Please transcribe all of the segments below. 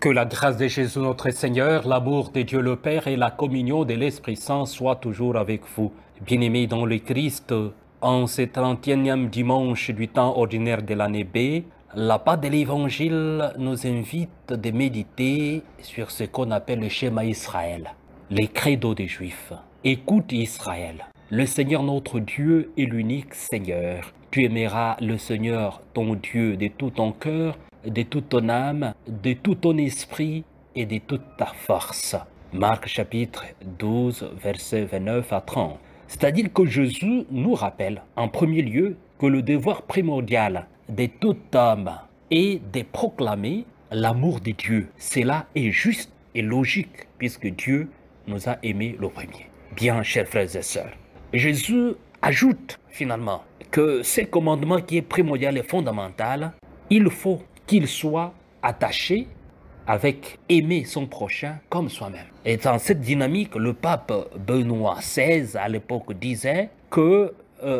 Que la grâce de Jésus notre Seigneur, l'amour de Dieu le Père et la communion de l'Esprit Saint soient toujours avec vous. Bien-aimés dans le Christ, en ce 31e dimanche du temps ordinaire de l'année B, la part de l'Évangile nous invite de méditer sur ce qu'on appelle le schéma Israël, les credos des Juifs. Écoute Israël, le Seigneur notre Dieu est l'unique Seigneur. Tu aimeras le Seigneur ton Dieu de tout ton cœur, de toute ton âme, de tout ton esprit et de toute ta force. Marc chapitre 12, versets 29 à 30. C'est-à-dire que Jésus nous rappelle en premier lieu que le devoir primordial de tout homme est de proclamer l'amour de Dieu. Cela est juste et logique puisque Dieu nous a aimés le premier. Bien, chers frères et sœurs, Jésus ajoute finalement que ce commandement qui est primordial et fondamental, il faut qu'il soit attaché avec aimer son prochain comme soi-même. Et dans cette dynamique, le pape Benoît XVI à l'époque disait que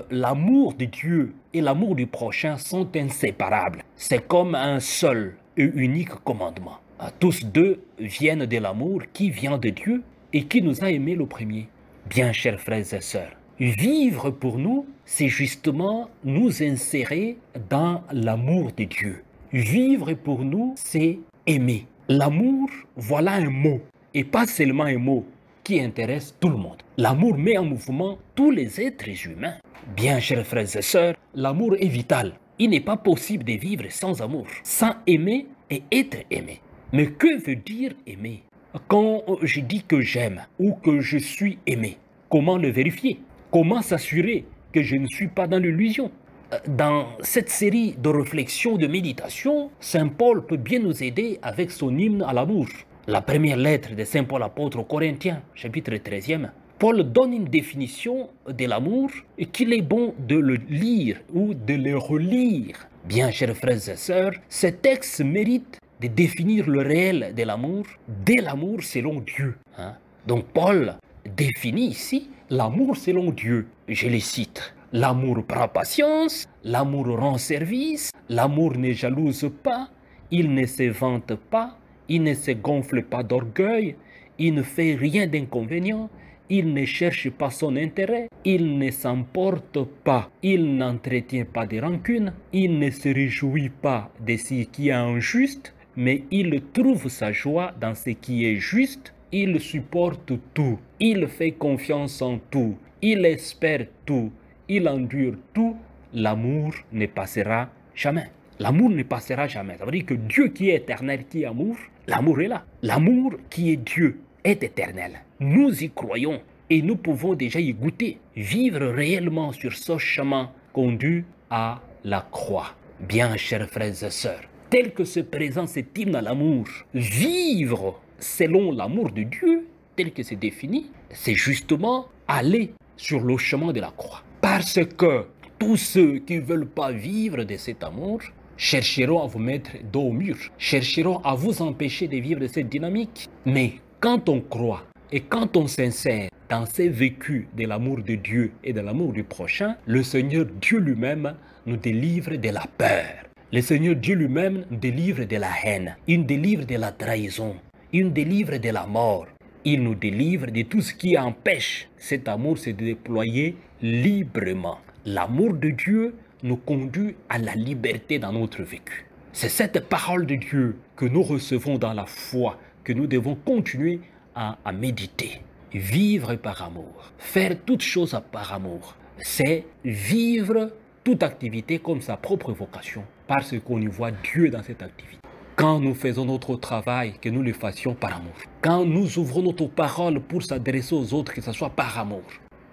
l'amour de Dieu et l'amour du prochain sont inséparables. C'est comme un seul et unique commandement. Tous deux viennent de l'amour qui vient de Dieu et qui nous a aimés le premier. Bien, chers frères et sœurs, vivre pour nous, c'est justement nous insérer dans l'amour de Dieu. Vivre pour nous, c'est aimer. L'amour, voilà un mot, et pas seulement un mot qui intéresse tout le monde. L'amour met en mouvement tous les êtres humains. Bien, chers frères et sœurs, l'amour est vital. Il n'est pas possible de vivre sans amour, sans aimer et être aimé. Mais que veut dire aimer? Quand je dis que j'aime ou que je suis aimé, comment le vérifier? Comment s'assurer que je ne suis pas dans l'illusion? Dans cette série de réflexions, de méditations, Saint Paul peut bien nous aider avec son hymne à l'amour. La première lettre de Saint Paul apôtre aux Corinthiens, chapitre 13e, Paul donne une définition de l'amour et qu'il est bon de le lire ou de le relire. Bien, chers frères et sœurs, ce texte mérite de définir le réel de l'amour selon Dieu. Donc Paul définit ici l'amour selon Dieu. Je les cite. L'amour prend patience, l'amour rend service, l'amour ne jalouse pas, il ne se vante pas, il ne se gonfle pas d'orgueil, il ne fait rien d'inconvénient, il ne cherche pas son intérêt, il ne s'emporte pas, il n'entretient pas de rancune, il ne se réjouit pas de ce qui est injuste, mais il trouve sa joie dans ce qui est juste, il supporte tout, il fait confiance en tout, il espère tout, il endure tout, l'amour ne passera jamais. L'amour ne passera jamais. Ça veut dire que Dieu qui est éternel, qui est amour, l'amour est là. L'amour qui est Dieu est éternel. Nous y croyons et nous pouvons déjà y goûter, vivre réellement sur ce chemin conduit à la croix. Bien, chers frères et sœurs, tel que se présente cet hymne à l'amour, vivre selon l'amour de Dieu, tel que c'est défini, c'est justement aller sur le chemin de la croix. Parce que tous ceux qui ne veulent pas vivre de cet amour chercheront à vous mettre dos au mur, chercheront à vous empêcher de vivre de cette dynamique. Mais quand on croit et quand on s'insère dans ces vécus de l'amour de Dieu et de l'amour du prochain, le Seigneur Dieu lui-même nous délivre de la peur. Le Seigneur Dieu lui-même nous délivre de la haine, il nous délivre de la trahison, il nous délivre de la mort. Il nous délivre de tout ce qui empêche cet amour de se déployer librement. L'amour de Dieu nous conduit à la liberté dans notre vécu. C'est cette parole de Dieu que nous recevons dans la foi, que nous devons continuer à méditer. Vivre par amour, faire toutes choses par amour, c'est vivre toute activité comme sa propre vocation, parce qu'on y voit Dieu dans cette activité. Quand nous faisons notre travail, que nous le fassions par amour. Quand nous ouvrons notre parole pour s'adresser aux autres, que ce soit par amour.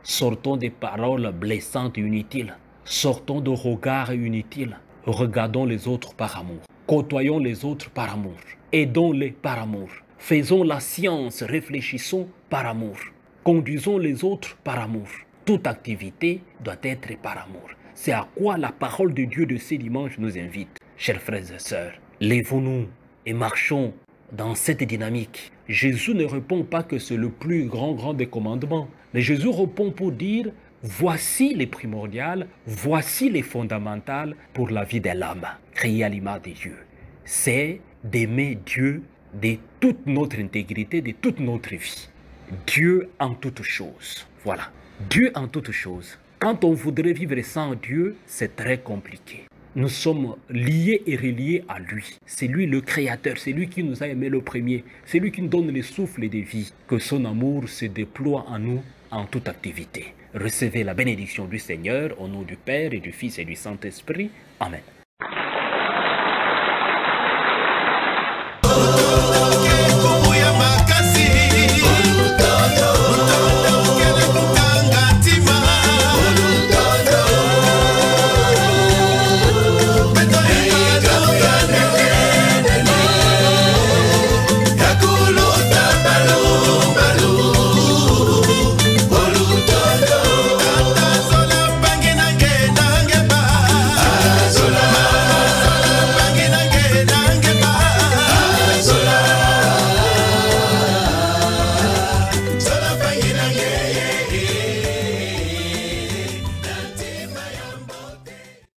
Sortons des paroles blessantes et inutiles. Sortons de regards inutiles. Regardons les autres par amour. Côtoyons les autres par amour. Aidons-les par amour. Faisons la science, réfléchissons par amour. Conduisons les autres par amour. Toute activité doit être par amour. C'est à quoi la parole de Dieu de ce dimanche nous invite, chers frères et sœurs. Lèvons-nous et marchons dans cette dynamique. Jésus ne répond pas que c'est le plus grand des commandements, mais Jésus répond pour dire voici les primordiales, voici les fondamentales pour la vie de l'homme, créé à l'image de Dieu. C'est d'aimer Dieu de toute notre intégrité, de toute notre vie. Dieu en toutes choses. Voilà. Dieu en toutes choses. Quand on voudrait vivre sans Dieu, c'est très compliqué. Nous sommes liés et reliés à lui. C'est lui le créateur, c'est lui qui nous a aimés le premier. C'est lui qui nous donne le souffle de vie. Que son amour se déploie en nous en toute activité. Recevez la bénédiction du Seigneur au nom du Père et du Fils et du Saint-Esprit. Amen.